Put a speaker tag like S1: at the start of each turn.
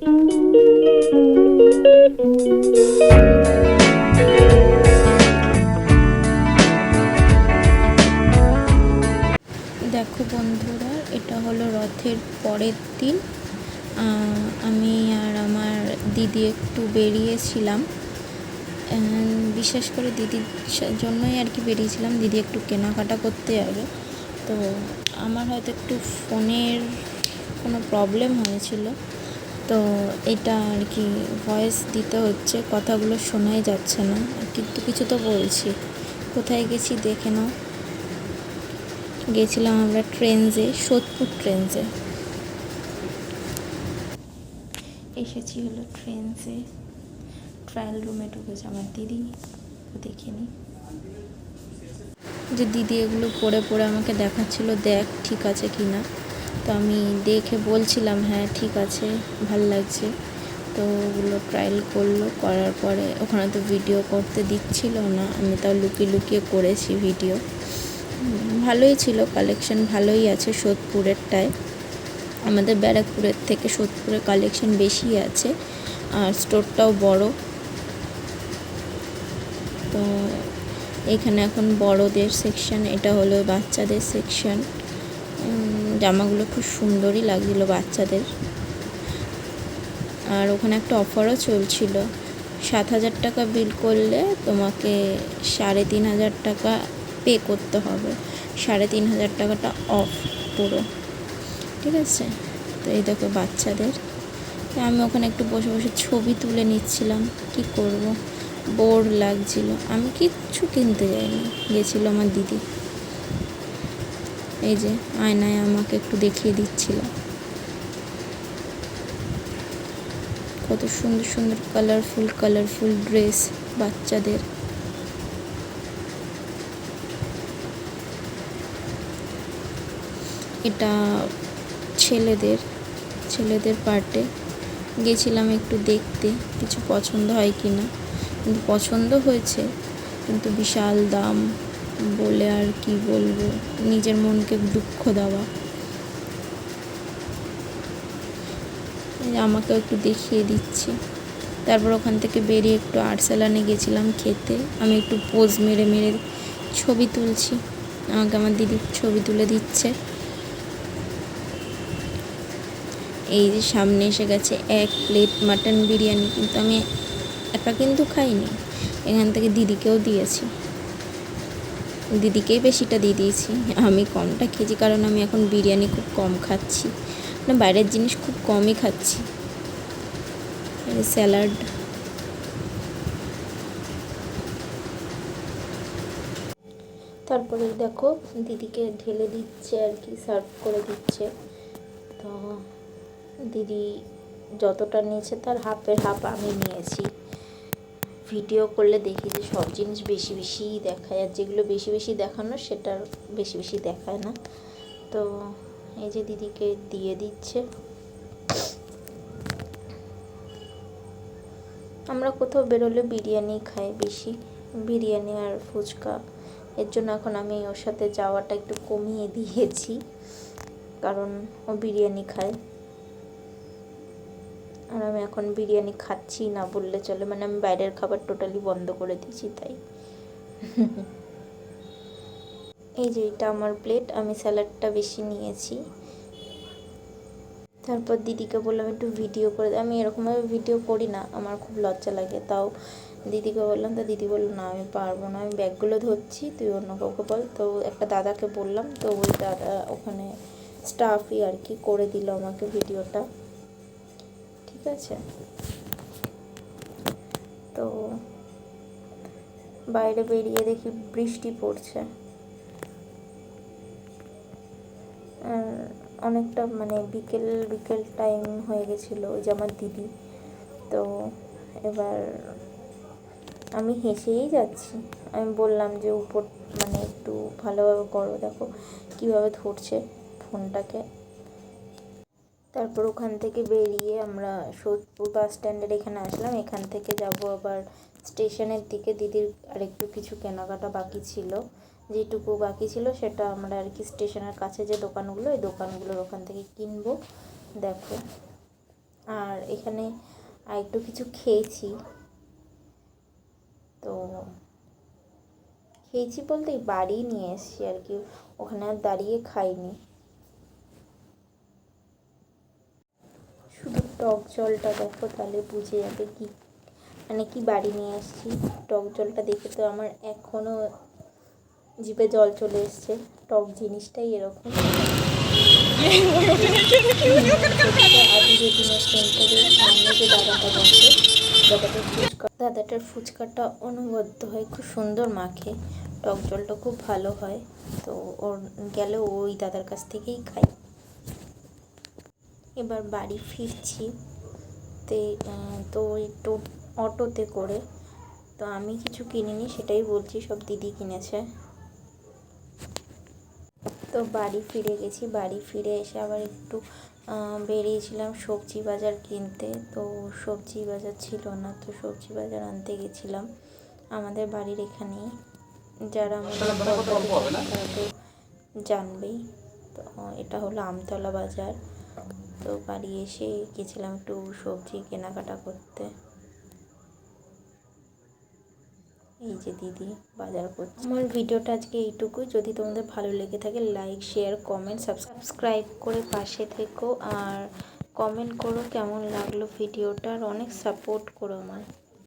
S1: দেখো বন্ধুরা, এটা হলো রথের পরের দিন। আমি আর আমার দিদি একটু বেরিয়েছিলাম, বিশেষ করে দিদির জন্যই আর কি বেরিয়েছিলাম। দিদি একটু কেনাকাটা করতে যাবে, তো আমার হয়তো একটু ফোনের কোনো প্রবলেম হয়েছিল, তো এটা আর কি ভয়েস দিতে হচ্ছে, কথাগুলো শোনাই যাচ্ছে না, কিন্তু কিছু তো বলছি। কোথায় গেছি দেখে নাও। গেছিলাম আমরা ট্রেনসে, সোদপুর ট্রেনসে এসেছি হলো ট্রেনসে। ট্রায়াল রুমে ঢুকেছে আমার দিদি, দেখিনি যে দিদি এগুলো পরে পরে আমাকে দেখাচ্ছিল, দেখ ঠিক আছে কি না। তো আমি দেখে বলছিলাম হ্যাঁ ঠিক আছে, ভাল লাগছে। তো ওগুলো ট্রায়াল করলো, করার পরে ওখানে তো ভিডিও করতে দিচ্ছিল না, আমি তাও লুকিয়ে লুকিয়ে করেছি ভিডিও। ভালোই ছিল, কালেকশন ভালোই আছে সোদপুরেরটায়। আমাদের ব্যারাকপুরের থেকে সোদপুরের কালেকশন বেশি আছে, আর স্টোরটাও বড়। তো এখানে এখন বড়দের সেকশন, এটা হলো বাচ্চাদের সেকশন। জামাগুলো খুব সুন্দরই লাগছিলো বাচ্চাদের। আর ওখানে একটা অফারও চলছিল, 7,000 টাকা বিল করলে তোমাকে 3,500 টাকা পে করতে হবে, 3,500 টাকাটা অফ পুরো, ঠিক আছে। তো এই দেখো বাচ্চাদের। আমি ওখানে একটু বসে বসে ছবি তুলে নিচ্ছিলাম, কি করব, বোর লাগছিল। আমি কিচ্ছু কিনতে যাইনি, গেছিলো আমার দিদি। এই যে আয়নায় আমাকে একটু দেখিয়ে দিচ্ছিল কত সুন্দর সুন্দর কালারফুল ড্রেস বাচ্চাদের। এটা ছেলেদের পার্টে গেছিলাম একটু দেখতে, কিছু পছন্দ হয় কি না। কিন্তু পছন্দ হয়েছে, কিন্তু বিশাল দাম বলে আর কি বলবো, নিজের মনকে দুঃখ দেওয়া। আমাকেও একটু দেখিয়ে দিচ্ছি। তারপর ওখান থেকে বেরিয়ে একটু আর্টসালানে গেছিলাম খেতে। আমি একটু পোজ মেরে মেরে ছবি তুলছি, আমাকে আমার দিদি ছবি তুলে দিচ্ছে। এই যে সামনে এসে গেছে 1 প্লেট মাটন বিরিয়ানি, কিন্তু আমি একা কিন্তু খাইনি, এখান থেকে দিদিকেও দিয়েছি। দিদিকেই বেশিটা দিয়ে দিয়েছি, আমি কমটা খেয়েছি, কারণ আমি এখন বিরিয়ানি খুব কম খাচ্ছি, মানে বাইরের জিনিস খুব কমই খাচ্ছি। স্যালাড, তারপরে দেখো দিদিকে ঢেলে দিচ্ছে আর কি, সার্ভ করে দিচ্ছে। তো দিদি যতটা নিয়েছে তার হাফের হাফ আমি নিয়েছি। ভিডিও করলে দেখি যে সব জিনিস বেশি বেশিই দেখায়, আর যেগুলো বেশি বেশি দেখানো সেটার বেশি বেশি দেখায় না। তো এই যে দিদিকে দিয়ে দিচ্ছে। আমরা কোথাও বেরোলে বিরিয়ানি খাই বেশি, বিরিয়ানি আর ফুচকা। এর জন্য এখন আমি ওর সাথে যাওয়াটা একটু কমিয়ে দিয়েছি, কারণ ও বিরিয়ানি খায় আর আমি এখন বিরিয়ানি খাচ্ছি না বললে চলে, মানে আমি বাইরের খাবার টোটালি বন্ধ করে দিয়েছি। তাই এই যে এটা আমার প্লেট, আমি স্যালাডটা বেশি নিয়েছি। তারপর দিদিকে বললাম একটু ভিডিও করে, আমি এরকমভাবে ভিডিও করি না, আমার খুব লজ্জা লাগে। তাও দিদিকে বললাম, তো দিদি বললো না আমি পারবো না, আমি ব্যাগগুলো ধরছি, তুই অন্য কাউকে বল। তো একটা দাদাকে বললাম, তো ওই দাদা ওখানে স্টাফই আর কি করে দিল আমাকে ভিডিওটা, ঠিক আছে। তো বাইরে বেরিয়ে দেখি বৃষ্টি পড়ছে, আর অনেকটা মানে বিকেল বিকেল টাইম হয়ে গেছিলো। ওই যে আমার দিদি, তো এবার আমি হেসেই যাচ্ছি। আমি বললাম যে উপর মানে একটু ভালোভাবে করো, দেখো কীভাবে ধরছে ফোনটাকে। তারপর ওখান থেকে বেরিয়ে আমরা সোদপুর বাস স্ট্যান্ডের এখানে আসলাম। এখান থেকে যাব আবার স্টেশনের দিকে। দিদির আরেকটু কিছু কেনাকাটা বাকি ছিল, যেটুকু বাকি ছিল সেটা আমরা আর কি স্টেশনের কাছে যে দোকানগুলো, ওই দোকানগুলোর ওখান থেকে কিনবো। দেখো আর এখানে আর একটু কিছু খেয়েছি, তো খেয়েছি বলতে বাড়ি নিয়ে এসেছি আর কি, ওখানে আর দাঁড়িয়ে খাইনি। শুধু টক জলটা দেখো, তাহলে বুঝে যাবে কি মানে কি বাড়ি নিয়ে এসেছি। টক জলটা দেখে তো আমার এখনও জিভে জল চলে এসছে। টক জিনিসটাই এরকম। আদিবেদিনের সেন্টারের সামনে যে দাদাটা বসে, দাদাটার ফুচকাটা অনবদ্য হয়, খুব সুন্দর মাখে, টক জলটা খুব ভালো হয়। তো ওর গেলে ওই দাদার কাছ থেকেই খাই। এবার বাড়ি ফিরছি তো একটু অটোতে করে, তো আমি কিছু কিনিনি, সেটাই বলছি, সব দিদি কিনেছে। তো বাড়ি ফিরে গেছি, বাড়ি ফিরে এসে আবার একটু বেরিয়েছিলাম সবজি বাজার কিনতে। তো সবজি বাজার ছিল না, তো সবজি বাজার আনতে গেছিলাম আমাদের বাড়ির এখানেই। যারা আমাদের তারা তো জানবেই। তো এটা হলো আমতলা বাজার। তো বাড়ি এসে গেছিলাম একটু সবজি কেনাকাটা করতে। এই যে দিদি বাজার করছে। আমার ভিডিওটা আজকে এইটুকুই। যদি তোমাদের ভালো লেগে থাকে, লাইক, শেয়ার, কমেন্ট, সাবস্ক্রাইব করে পাশে থেকো, আর কমেন্ট করো কেমন লাগলো ভিডিওটা, আর অনেক সাপোর্ট করো আমার।